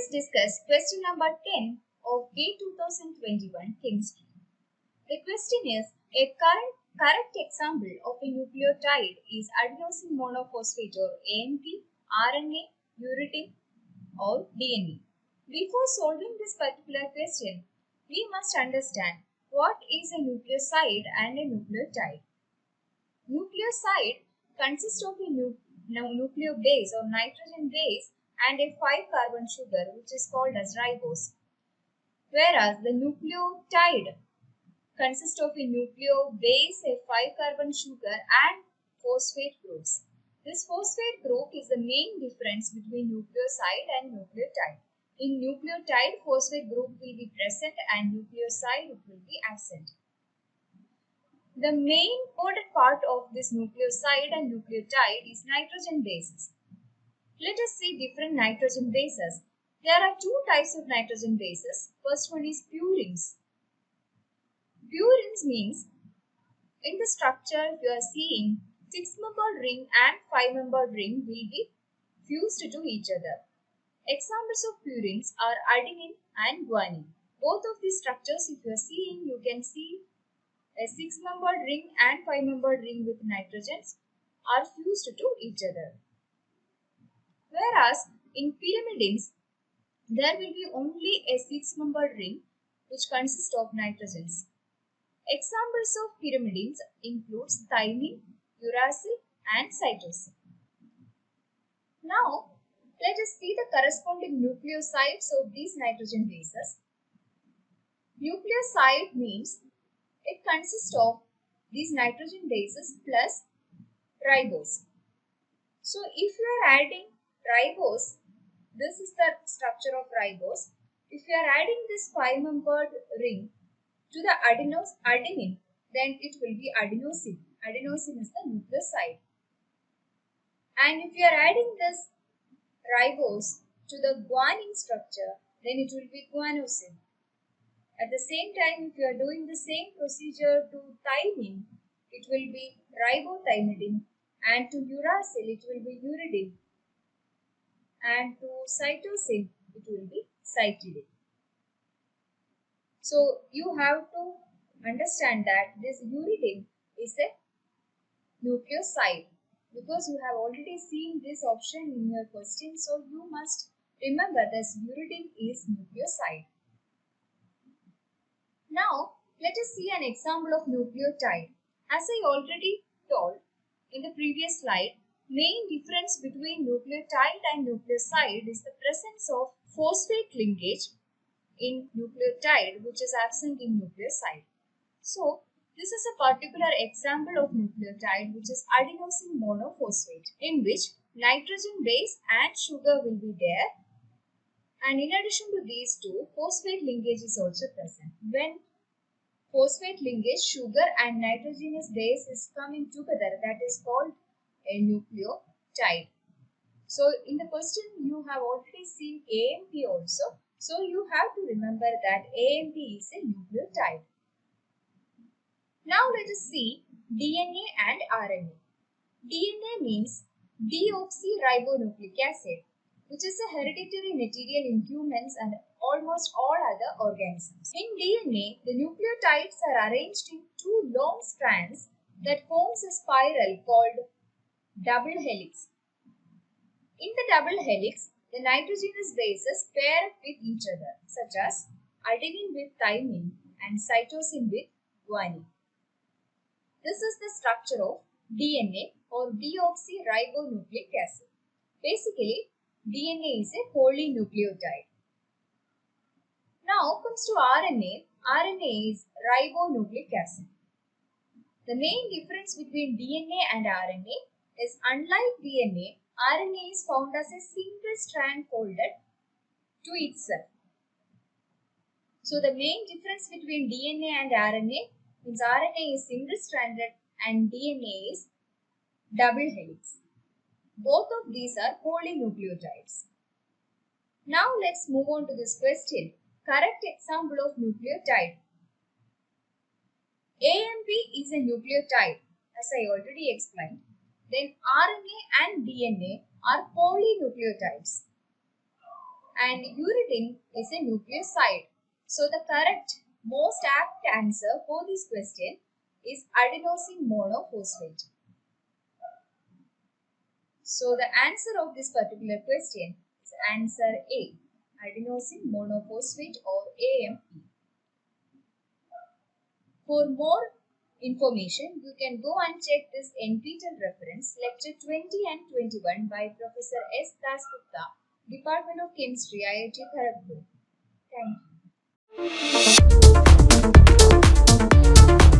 us discuss question number 10 of K2021 Chemistry. The question is, a correct example of a nucleotide is adenosine monophosphate or AMP, RNA, uridine or DNA. Before solving this particular question, we must understand what is a nucleoside and a nucleotide. Nucleoside consists of a nucleobase or nitrogen base and a 5-carbon sugar which is called as ribose. Whereas the nucleotide consists of a nucleobase, a 5-carbon sugar and phosphate groups. This phosphate group is the main difference between nucleoside and nucleotide. In nucleotide, phosphate group will be present and nucleoside it will be absent. The main important part of this nucleoside and nucleotide is nitrogen bases. Let us see different nitrogen bases. There are two types of nitrogen bases. First one is purines. Purines means in the structure you are seeing 6-membered ring and 5-membered ring will be fused to each other. Examples of purines are adenine and guanine. Both of these structures if you are seeing, you can see a 6-membered ring and 5-membered ring with nitrogens are fused to each other. Whereas in pyrimidines, there will be only a 6-membered ring which consists of nitrogens. Examples of pyrimidines include thymine, uracil and cytosine. Now, let us see the corresponding nucleosides of these nitrogen bases. Nucleoside means it consists of these nitrogen bases plus ribose. So, if you are adding ribose, this is the structure of ribose. If you are adding this 5-membered ring to the adenine, then it will be adenosine. Adenosine is the nucleoside. And if you are adding this ribose to the guanine structure, then it will be guanosine. At the same time, if you are doing the same procedure to thymine, it will be ribothymidine, and to uracil, it will be uridine, and to cytosine, it will be cytidine. So, you have to understand that this uridine is a nucleoside because you have already seen this option in your question. So, you must remember this uridine is nucleoside. Now, let us see an example of nucleotide. As I already told in the previous slide, main difference between nucleotide and nucleoside is the presence of phosphate linkage in nucleotide which is absent in nucleoside. So, this is a particular example of nucleotide which is adenosine monophosphate in which nitrogen base and sugar will be there. And in addition to these two, phosphate linkage is also present. When phosphate linkage, sugar and nitrogenous base is coming together, that is called a nucleotide. So, in the question you have already seen AMP also. So, you have to remember that AMP is a nucleotide. Now, let us see DNA and RNA. DNA means deoxyribonucleic acid, which is a hereditary material in humans and almost all other organisms. In DNA, the nucleotides are arranged in two long strands that forms a spiral called double helix. In the double helix, the nitrogenous bases pair with each other, such as adenine with thymine and cytosine with guanine. This is the structure of DNA or deoxyribonucleic acid. Basically, DNA is a polynucleotide. Now comes to RNA. RNA is ribonucleic acid. The main difference between DNA and RNA is unlike DNA, RNA is found as a single strand folded to itself. So the main difference between DNA and RNA means RNA is single stranded and DNA is double helix. Both of these are polynucleotides. Now let's move on to this question. Correct example of nucleotide. AMP is a nucleotide, as I already explained. Then RNA and DNA are polynucleotides. and uridine is a nucleoside. So the correct, most apt answer for this question is adenosine monophosphate. So the answer of this particular question is answer A, adenosine monophosphate or AMP. For more information, you can go and check this NPTEL reference, lecture 20 and 21 by Professor S. Dasgupta, Department of Chemistry, IIT Kharagpur. Thank you.